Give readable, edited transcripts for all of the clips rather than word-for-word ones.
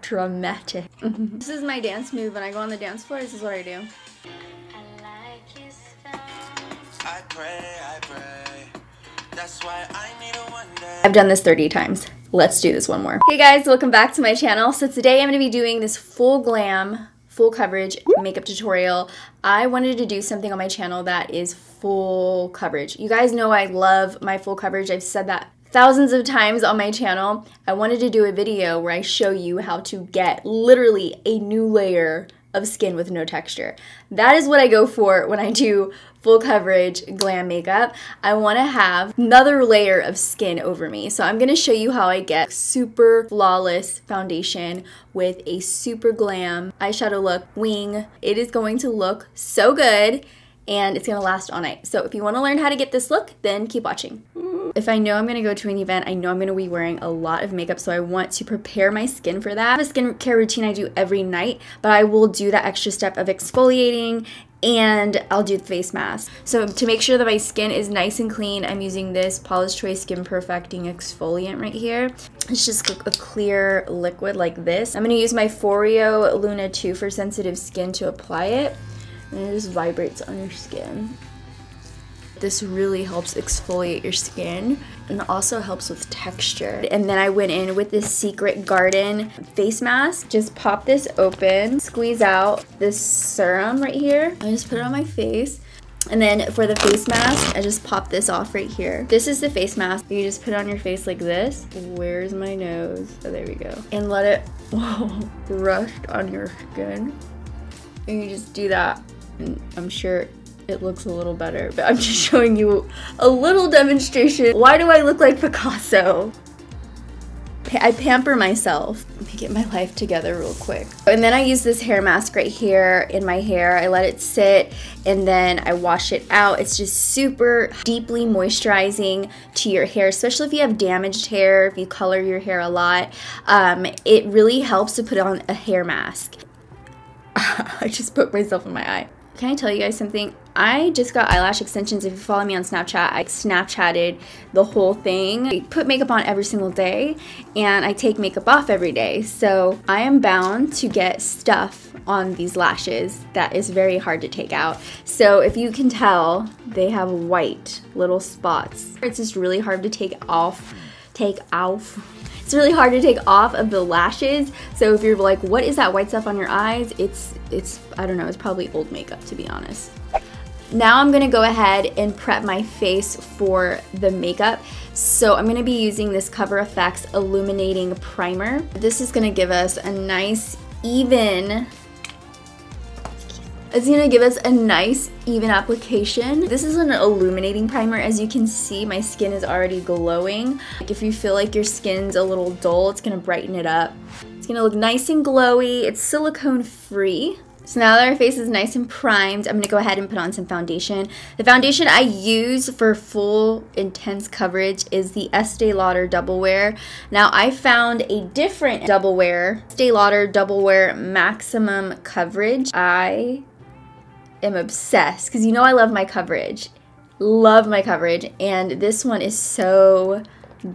dramatic. This is my dance move. When I go on the dance floor, this is what I do. I pray. That's why I need a one day. I've done this 30 times. Let's do this one more. Hey guys, welcome back to my channel. So today I'm going to be doing this full glam, full coverage makeup tutorial. I wanted to do something on my channel that is full coverage. You guys know I love my full coverage. I've said that thousands of times on my channel. I wanted to do a video where I show you how to get literally a new layer of skin with no texture. That is what I go for when I do full coverage glam makeup. I want to have another layer of skin over me. So I'm going to show you how I get super flawless foundation with a super glam eyeshadow look wing. It is going to look so good and it's going to last all night. So if you want to learn how to get this look, then keep watching. If I know I'm going to go to an event, I know I'm going to be wearing a lot of makeup, so I want to prepare my skin for that. I have a skincare routine I do every night, but I will do that extra step of exfoliating and I'll do the face mask. So to make sure that my skin is nice and clean, I'm using this Paula's Choice Skin Perfecting Exfoliant right here. It's just a clear liquid like this. I'm going to use my Foreo Luna 2 for sensitive skin to apply it. And it just vibrates on your skin. This really helps exfoliate your skin and also helps with texture. And then I went in with this Secret Garden face mask. Just pop this open, squeeze out this serum right here. I just put it on my face. And then for the face mask, I just pop this off right here. This is the face mask. You just put it on your face like this. Where's my nose? Oh, there we go. And let it rest on your skin. And you just do that. And I'm sure it looks a little better, but I'm just showing you a little demonstration. Why do I look like Picasso? I pamper myself. Let me get my life together real quick. And then I use this hair mask right here in my hair. I let it sit and then I wash it out. It's just super deeply moisturizing to your hair, especially if you have damaged hair, if you color your hair a lot. It really helps to put on a hair mask. I just poked myself in my eye. Can I tell you guys something? I just got eyelash extensions. If you follow me on Snapchat, I Snapchatted the whole thing. I put makeup on every single day and I take makeup off every day. So I am bound to get stuff on these lashes that is very hard to take out. So if you can tell, they have white little spots. It's just really hard to take off. It's really hard to take off of the lashes. So if you're like, what is that white stuff on your eyes? It's I don't know, it's probably old makeup, to be honest. Now I'm gonna go ahead and prep my face for the makeup. So I'm gonna be using this Cover FX Illuminating Primer. This is gonna give us a nice, even application. This is an illuminating primer. As you can see, my skin is already glowing. Like if you feel like your skin's a little dull, it's gonna brighten it up. It's gonna look nice and glowy. It's silicone free. So now that our face is nice and primed, I'm gonna go ahead and put on some foundation. The foundation I use for full intense coverage is the Estee Lauder Double Wear. Now I found a different Double Wear, Estee Lauder Double Wear Maximum Coverage. I am obsessed because you know I love my coverage. And this one is so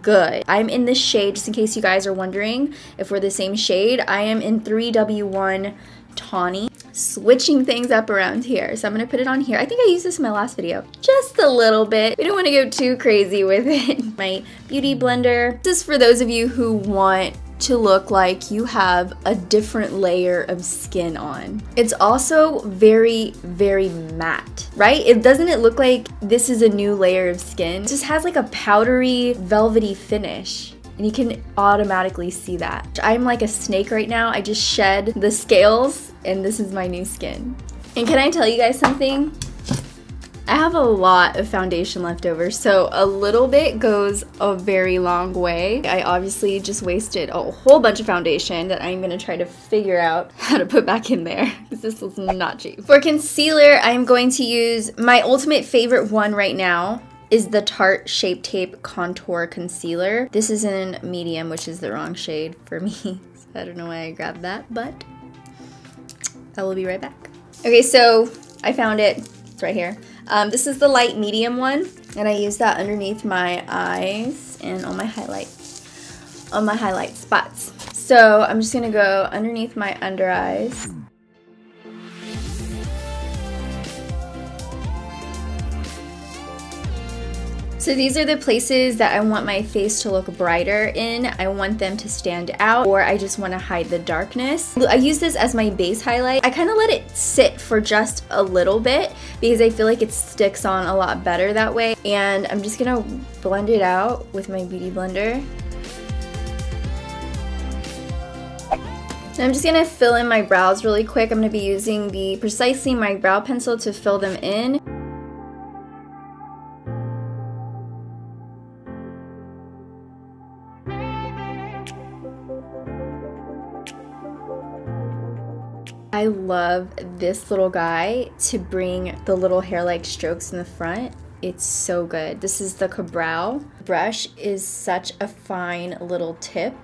good. I'm in the shade, just in case you guys are wondering if we're the same shade, I am in 3W1 Tawny. Switching things up around here. So I'm going to put it on here. I think I used this in my last video. Just a little bit. We don't want to go too crazy with it. My beauty blender. This is for those of you who want to look like you have a different layer of skin on. It's also very, very matte, right? Doesn't it look like this is a new layer of skin? It just has like a powdery, velvety finish. And you can automatically see that. I'm like a snake right now. I just shed the scales and this is my new skin. And can I tell you guys something? I have a lot of foundation left over, so a little bit goes a very long way. I obviously just wasted a whole bunch of foundation that I'm gonna try to figure out how to put back in there, because this was not cheap. For concealer, I'm going to use my ultimate favorite one right now, is the Tarte Shape Tape Contour Concealer. This is in medium, which is the wrong shade for me. So I don't know why I grabbed that, but I will be right back. Okay, so I found it. It's right here. This is the light medium one, and I use that underneath my eyes and on my highlight. on my highlight spots. So I'm just gonna go underneath my under eyes. So these are the places that I want my face to look brighter in. I want them to stand out, or I just want to hide the darkness. I use this as my base highlight. I kind of let it sit for just a little bit because I feel like it sticks on a lot better that way. And I'm just gonna blend it out with my beauty blender. And I'm just gonna fill in my brows really quick. I'm gonna be using the Precisely My Brow Pencil to fill them in. I love this little guy to bring the little hair-like strokes in the front. It's so good. This is the Cabral. The brush is such a fine little tip.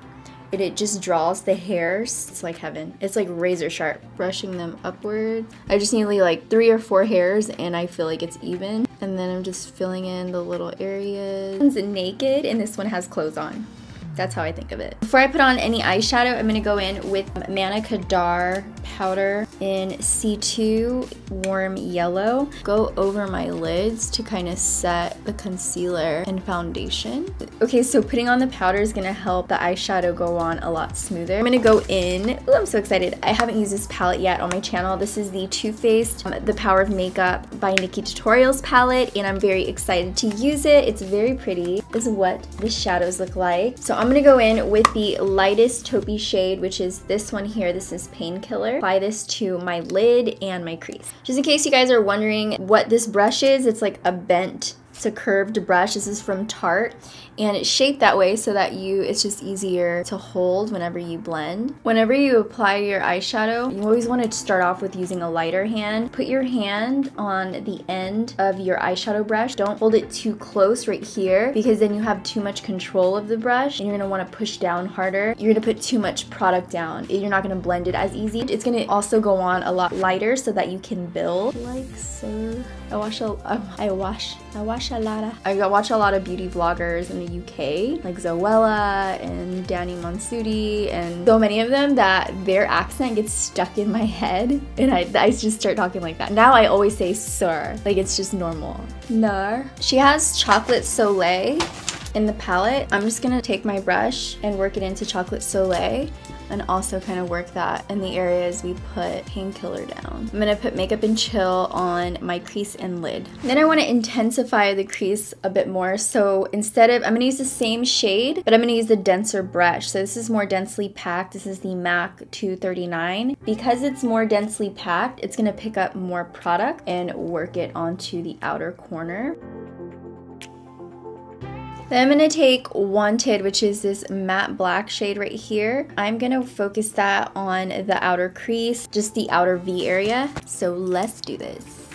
It just draws the hairs. It's like heaven. It's like razor sharp. Brushing them upwards. I just need like 3 or 4 hairs and I feel like it's even. And then I'm just filling in the little areas. This one's naked and this one has clothes on. That's how I think of it. Before I put on any eyeshadow, I'm gonna go in with Manakadar powder in C2 warm yellow. Go over my lids to kind of set the concealer and foundation. Okay, so putting on the powder is gonna help the eyeshadow go on a lot smoother. I'm gonna go in, oh, I'm so excited. I haven't used this palette yet on my channel. This is the Too Faced The Power of Makeup by Nikki Tutorials palette, and I'm very excited to use it. It's very pretty. This is what the shadows look like. So I'm gonna go in with the lightest taupey shade, which is this one here. This is Painkiller. Apply this to my lid and my crease. Just in case you guys are wondering what this brush is, it's like a bent to curved brush. This is from Tarte, and it's shaped that way so that it's just easier to hold whenever you blend. Whenever you apply your eyeshadow, you always want to start off with using a lighter hand. Put your hand on the end of your eyeshadow brush. Don't hold it too close right here because then you have too much control of the brush and you're going to want to push down harder. You're going to put too much product down. You're not going to blend it as easy. It's going to also go on a lot lighter so that you can build like so. I watch a lot of beauty vloggers in the UK, like Zoella and Danny Monsuti, and so many of them that their accent gets stuck in my head, and I just start talking like that. Now I always say sir, like it's just normal. No. She has Chocolate Soleil in the palette. I'm just gonna take my brush and work it into Chocolate Soleil, and also kind of work that in the areas we put Painkiller down. I'm gonna put Makeup and Chill on my crease and lid. Then I wanna intensify the crease a bit more. So instead of, I'm gonna use the same shade, but I'm gonna use the denser brush. So this is more densely packed. This is the MAC 239. Because it's more densely packed, it's gonna pick up more product and work it onto the outer corner. Then I'm going to take Wanted, which is this matte black shade right here. I'm going to focus that on the outer crease, just the outer V area. So let's do this.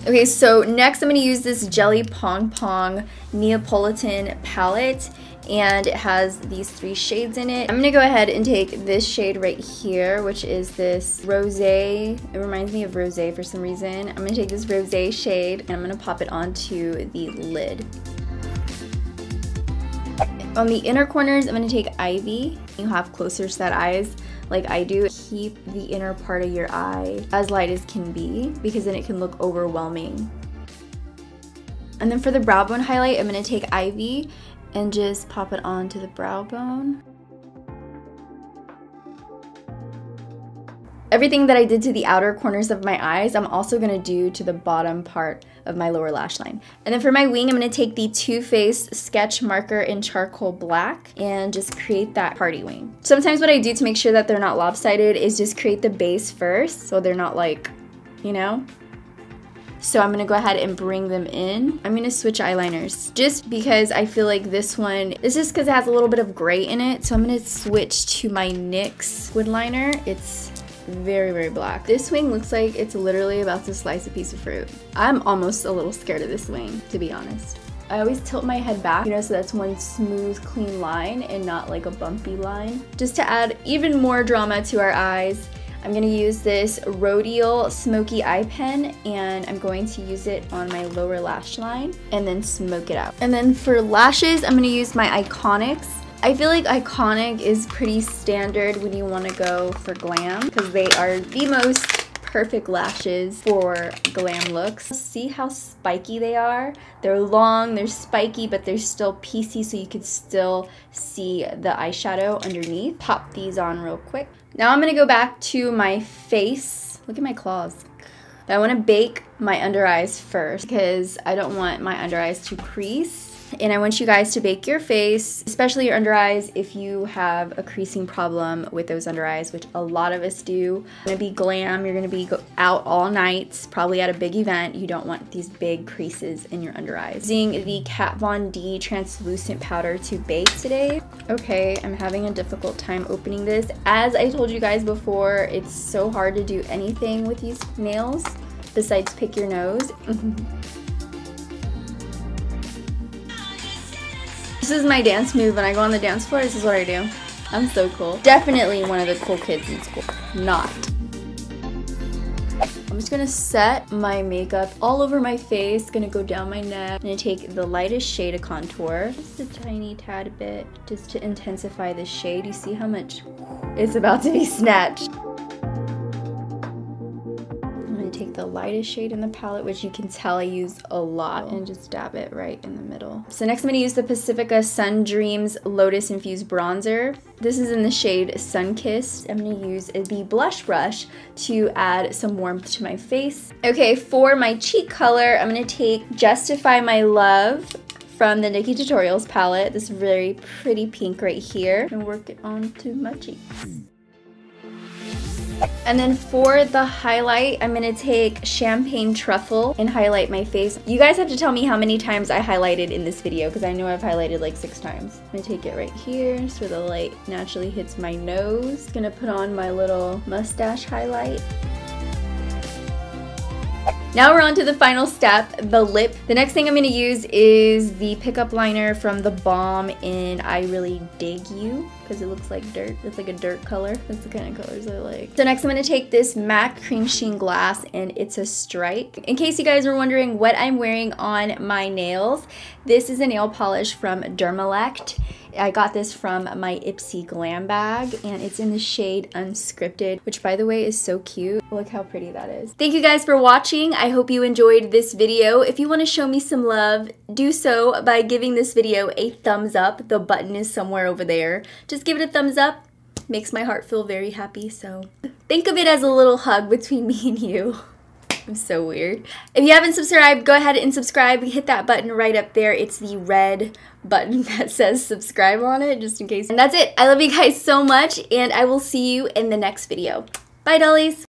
Okay, so next I'm going to use this Jelly Pong Pong Neapolitan palette, and it has these 3 shades in it. I'm gonna go ahead and take this shade right here, which is this rosé. It reminds me of rosé for some reason. I'm gonna take this rosé shade and I'm gonna pop it onto the lid. On the inner corners, I'm gonna take Ivy. You have closer set eyes like I do. Keep the inner part of your eye as light as can be because then it can look overwhelming. And then for the brow bone highlight, I'm gonna take Ivy and just pop it onto the brow bone. Everything that I did to the outer corners of my eyes, I'm also gonna do to the bottom part of my lower lash line. And then for my wing, I'm gonna take the Too Faced sketch marker in charcoal black and just create that party wing. Sometimes what I do to make sure that they're not lopsided is just create the base first so they're not like, you know? So I'm gonna go ahead and bring them in. I'm gonna switch eyeliners just because I feel like this one, it's just because it has a little bit of gray in it. So I'm gonna switch to my NYX wood liner. It's very, very black. This wing looks like it's literally about to slice a piece of fruit. I'm almost a little scared of this wing, to be honest. I always tilt my head back, you know, so that's one smooth, clean line and not like a bumpy line. Just to add even more drama to our eyes, I'm gonna use this Rodial Smoky Eye Pen, and I'm going to use it on my lower lash line and then smoke it out. And then for lashes, I'm gonna use my Iconics. I feel like Iconic is pretty standard when you wanna go for glam because they are the most perfect lashes for glam looks. See how spiky they are? They're long, they're spiky, but they're still piecey so you can still see the eyeshadow underneath. Pop these on real quick. Now I'm gonna go back to my face. Look at my claws. I wanna bake my under eyes first because I don't want my under eyes to crease. And I want you guys to bake your face, especially your under eyes if you have a creasing problem with those under eyes, which a lot of us do. You're gonna be glam, you're gonna be out all night, probably at a big event. You don't want these big creases in your under eyes. Using the Kat Von D translucent powder to bake today. Okay, I'm having a difficult time opening this. As I told you guys before, it's so hard to do anything with these nails besides pick your nose. This is my dance move when I go on the dance floor. This is what I do. I'm so cool. Definitely one of the cool kids in school. Not. I'm just gonna set my makeup all over my face. Gonna go down my neck. I'm gonna take the lightest shade of contour. Just a tiny tad bit, just to intensify the shade. You see how much it's about to be snatched. Take the lightest shade in the palette, which you can tell I use a lot, and just dab it right in the middle. So next I'm going to use the Pacifica Sun Dreams Lotus Infused Bronzer. This is in the shade Sunkissed. I'm going to use the blush brush to add some warmth to my face. Okay, for my cheek color, I'm going to take Justify My Love from the Nikkie Tutorials palette. This very pretty pink right here. And work it onto my cheeks. And then for the highlight, I'm gonna take Champagne Truffle and highlight my face. You guys have to tell me how many times I highlighted in this video because I know I've highlighted like 6 times. I'm gonna take it right here so the light naturally hits my nose. Gonna put on my little mustache highlight. Now we're on to the final step, the lip. The next thing I'm gonna use is the pickup liner from the Balm in I Really Dig You, because it looks like dirt. It's like a dirt color. That's the kind of colors I like. So next I'm gonna take this MAC Cream Sheen Glass, and it's a stripe. In case you guys were wondering what I'm wearing on my nails, this is a nail polish from Dermalect. I got this from my Ipsy Glam bag, and it's in the shade Unscripted, which by the way is so cute. Look how pretty that is. Thank you guys for watching. I hope you enjoyed this video. If you want to show me some love, do so by giving this video a thumbs up. The button is somewhere over there. Just give it a thumbs up. Makes my heart feel very happy, so think of it as a little hug between me and you. I'm so weird. If you haven't subscribed, go ahead and subscribe. Hit that button right up there. It's the red button that says subscribe on it, just in case. And that's it. I love you guys so much, and I will see you in the next video. Bye, dollies.